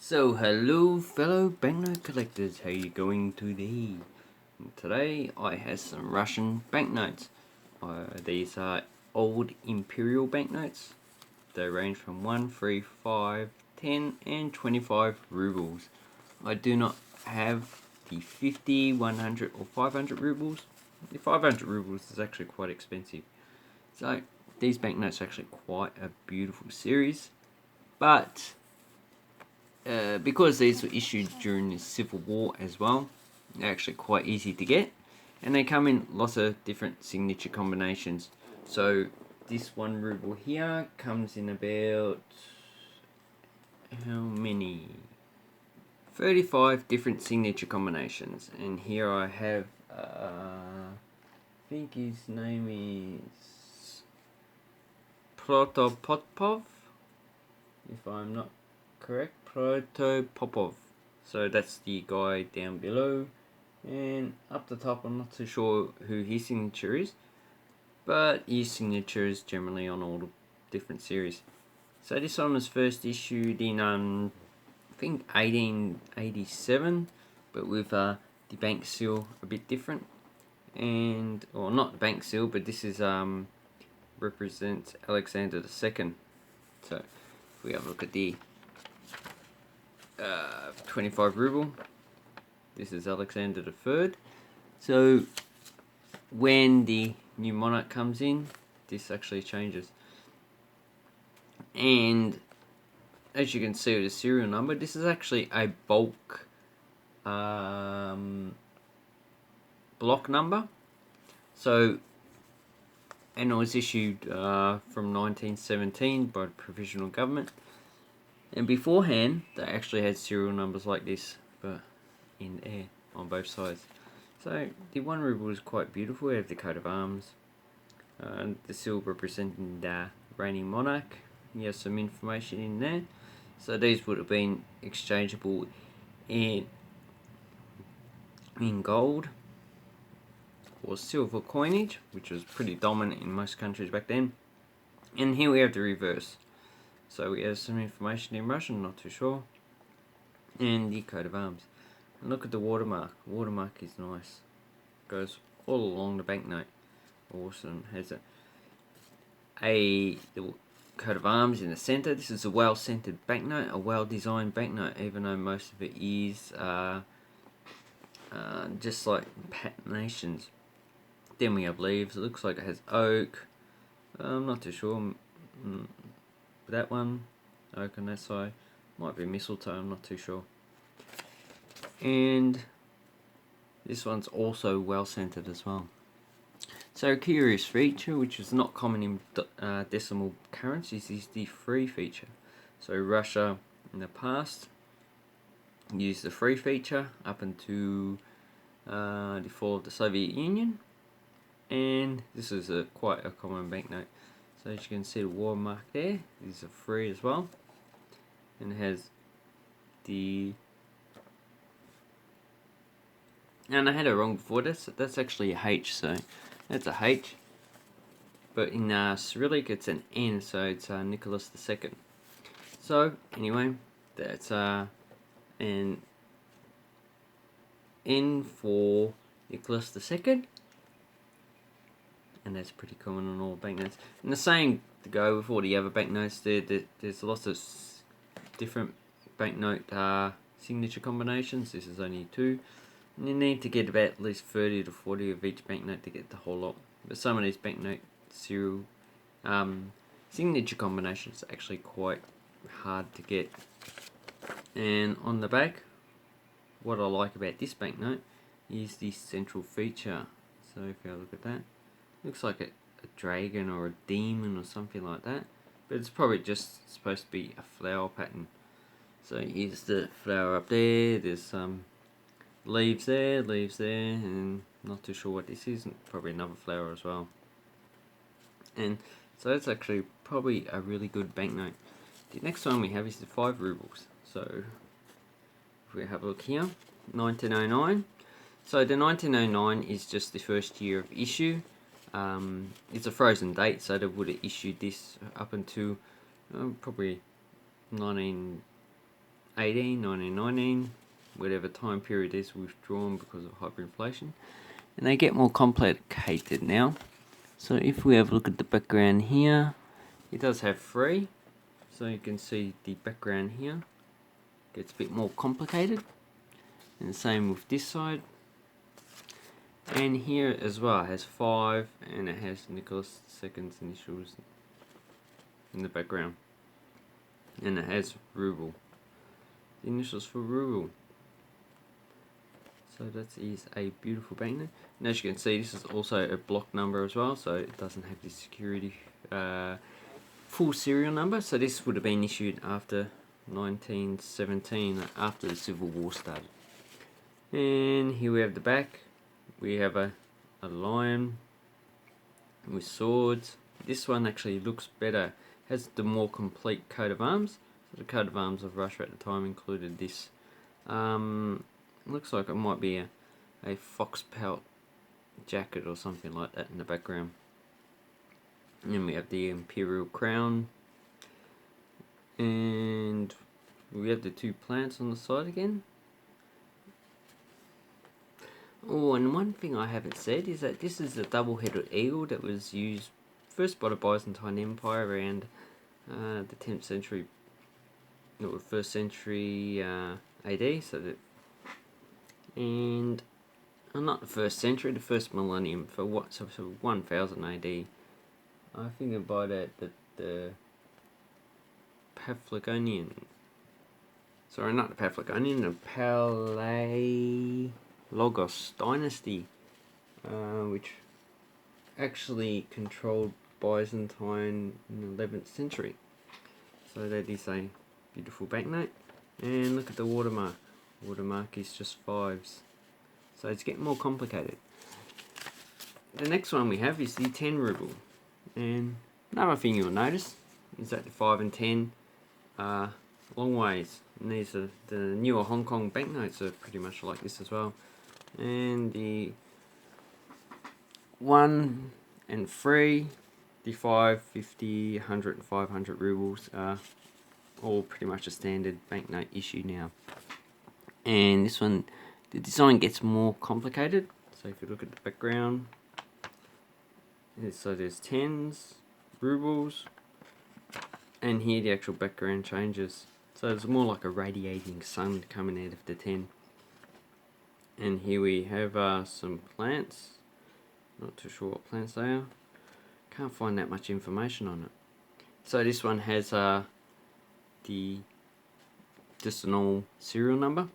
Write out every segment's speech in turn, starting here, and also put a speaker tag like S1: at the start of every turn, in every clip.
S1: So hello fellow banknote collectors, how you going today? Today I have some Russian banknotes. These are old Imperial banknotes. They range from 1, 3, 5, 10 and 25 rubles. I do not have the 50, 100 or 500 rubles. The 500 rubles is actually quite expensive. So these banknotes are actually quite a beautiful series. But because these were issued during the Civil War as well, they're actually quite easy to get, and they come in lots of different signature combinations. So this 1 ruble here comes in about how many? 35 different signature combinations, and here I have I think his name is Protopopov, if I'm not correct. Protopopov. So that's the guy down below, and up the top I'm not too sure who his signature is, but his signature is generally on all the different series. So this one was first issued in I think 1887, but with the bank seal a bit different, and or not the bank seal, but this is represents Alexander II. So if we have a look at the 25 ruble, this is Alexander III. So when the new monarch comes in, this actually changes. And as you can see with the serial number, this is actually a bulk block number. So, and it was issued from 1917 by the provisional government. And beforehand, they actually had serial numbers like this, but in air on both sides. So the 1 ruble is quite beautiful. We have the coat of arms, the seal representing the reigning monarch. You have some information in there. So these would have been exchangeable in gold or silver coinage, which was pretty dominant in most countries back then. And here we have the reverse. So we have some information in Russian, not too sure, and the coat of arms. And look at the watermark. Watermark is nice. Goes all along the banknote. Awesome. Has the coat of arms in the center. This is a well-centered banknote, a well-designed banknote, even though most of it is just like patinations. Then we have leaves. It looks like it has oak. I'm not too sure. That one, oak on that side, might be mistletoe, I'm not too sure. And this one's also well centered as well. So a curious feature, which is not common in decimal currencies, is the free feature. So Russia in the past used the free feature up until the fall of the Soviet Union, and this is quite a common banknote. So as you can see, the watermark there is a free as well, and it has the, and I had it wrong before, that's actually a H, so that's a H, but in Cyrillic it's an N, so it's Nicholas II. So anyway, that's an N for Nicholas II, and that's pretty common on all banknotes. And the same to go with all the other banknotes. There's lots of different banknote signature combinations. This is only 2, and you need to get about at least 30 to 40 of each banknote to get the whole lot. But some of these banknote serial signature combinations are actually quite hard to get. And on the back, what I like about this banknote is the central feature. So if you look at that, looks like a dragon or a demon or something like that, but it's probably just supposed to be a flower pattern. So here's the flower up there, there's some leaves there, and not too sure what this is, probably another flower as well. And so that's actually probably a really good banknote. The next one we have is the 5 rubles. So if we have a look here, 1909. So the 1909 is just the first year of issue. It's a frozen date, so they would have issued this up until probably 19 18, 1919, whatever time period is withdrawn because of hyperinflation. And they get more complicated now. So if we have a look at the background here, it does have 3. So you can see the background here gets a bit more complicated. And the same with this side. And here as well, it has 5, and it has Nicholas II's initials in the background. And it has Ruble. The initials for Ruble. So that is a beautiful banknote. And as you can see, this is also a block number as well, so it doesn't have the security full serial number. So this would have been issued after 1917, after the Civil War started. And here we have the back. We have a lion with swords. This one actually looks better, has the more complete coat of arms. So the coat of arms of Russia at the time included this. Looks like it might be a fox pelt jacket or something like that in the background. And then we have the Imperial Crown. And we have the 2 plants on the side again. Oh, and one thing I haven't said is that this is a double-headed eagle that was used first by the Byzantine Empire around the 10th century, or 1st century AD. So that, and not the 1st century, the 1st millennium, for what? So 1000 AD. I think by the Paphlagonian. Sorry, not the Paphlagonian, the Palaiologos dynasty, which actually controlled Byzantine in the 11th century. So that is a beautiful banknote. And look at the watermark. Watermark is just 5s. So it's getting more complicated. The next one we have is the 10 ruble. And another thing you'll notice is that the 5 and 10 are long ways. And these are the newer Hong Kong banknotes are pretty much like this as well. And the 1 and 3, the 5, 50, 100 and 500 rubles are all pretty much a standard banknote issue now. And this one, the design gets more complicated. So if you look at the background, so there's 10s, rubles, and here the actual background changes. So it's more like a radiating sun coming out of the 10. And here we have some plants. Not too sure what plants they are. Can't find that much information on it. So this one has just a normal serial number.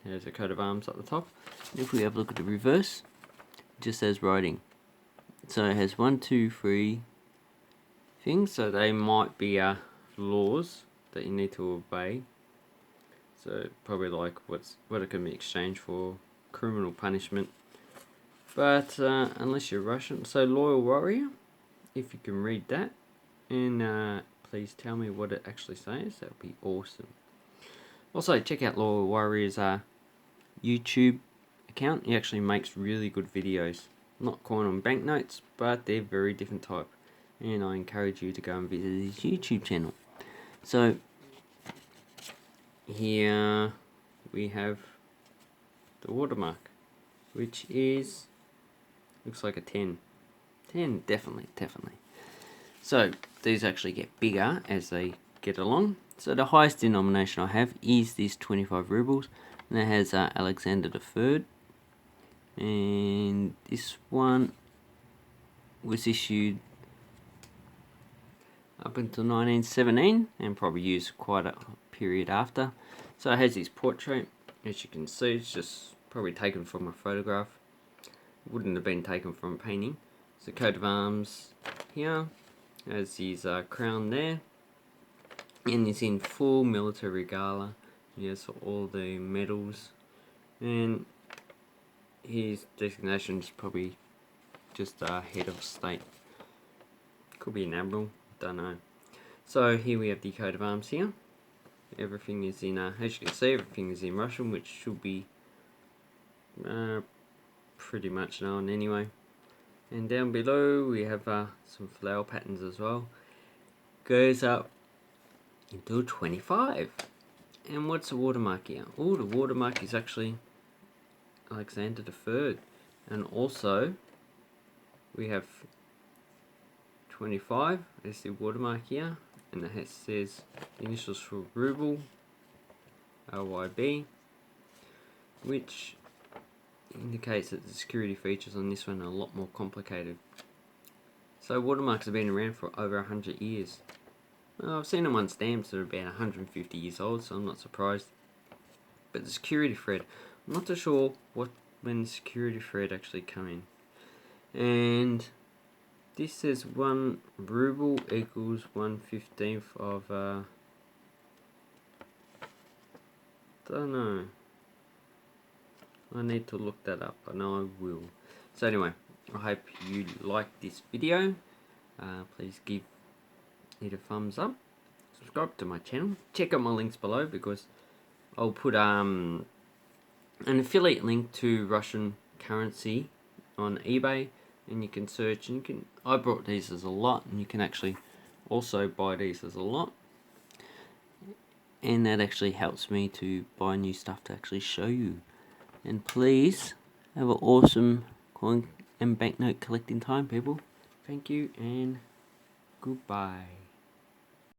S1: There's a coat of arms at the top. And if we have a look at the reverse, it just says writing. So it has 1, 2, 3 things. So they might be laws that you need to obey. So probably like what it can be exchanged for, criminal punishment. But unless you're Russian, so loyal warrior. If you can read that, and please tell me what it actually says, that would be awesome. Also, check out Loyal Warrior's YouTube account. He actually makes really good videos. Not coin on banknotes, but they're very different type. And I encourage you to go and visit his YouTube channel. So, here we have the watermark, which is, looks like a 10. 10, definitely. So, these actually get bigger as they get along. So the highest denomination I have is this 25 rubles, and it has Alexander III. And this one was issued up until 1917 and probably used quite a period after. So it has his portrait. As you can see, it's just probably taken from a photograph. Wouldn't have been taken from a painting. So coat of arms here, has his crown there, and he's in full military gala. He has all the medals, and his designation is probably just head of state. Could be an admiral, don't know. So here we have the coat of arms here. Everything is in, as you can see, everything is in Russian, which should be pretty much known anyway. And down below we have some flower patterns as well. Goes up until 25. And what's the watermark here? Oh, the watermark is actually Alexander III. And also, we have 25. There's the watermark here. And it says the initials for Ruble, RYB, which indicates that the security features on this one are a lot more complicated. So watermarks have been around for over 100 years. Well, I've seen them on stamps that are about 150 years old, so I'm not surprised. But the security thread, I'm not too sure when the security thread actually came in. And this says 1 ruble equals 1/15 of, don't know. I need to look that up. I know I will. So anyway, I hope you like this video. Please give it a thumbs up. Subscribe to my channel. Check out my links below because I'll put an affiliate link to Russian currency on eBay, and you can search. And I brought these as a lot, and you can actually also buy these as a lot. And that actually helps me to buy new stuff to actually show you. And please have an awesome coin and banknote collecting time, people. Thank you and goodbye.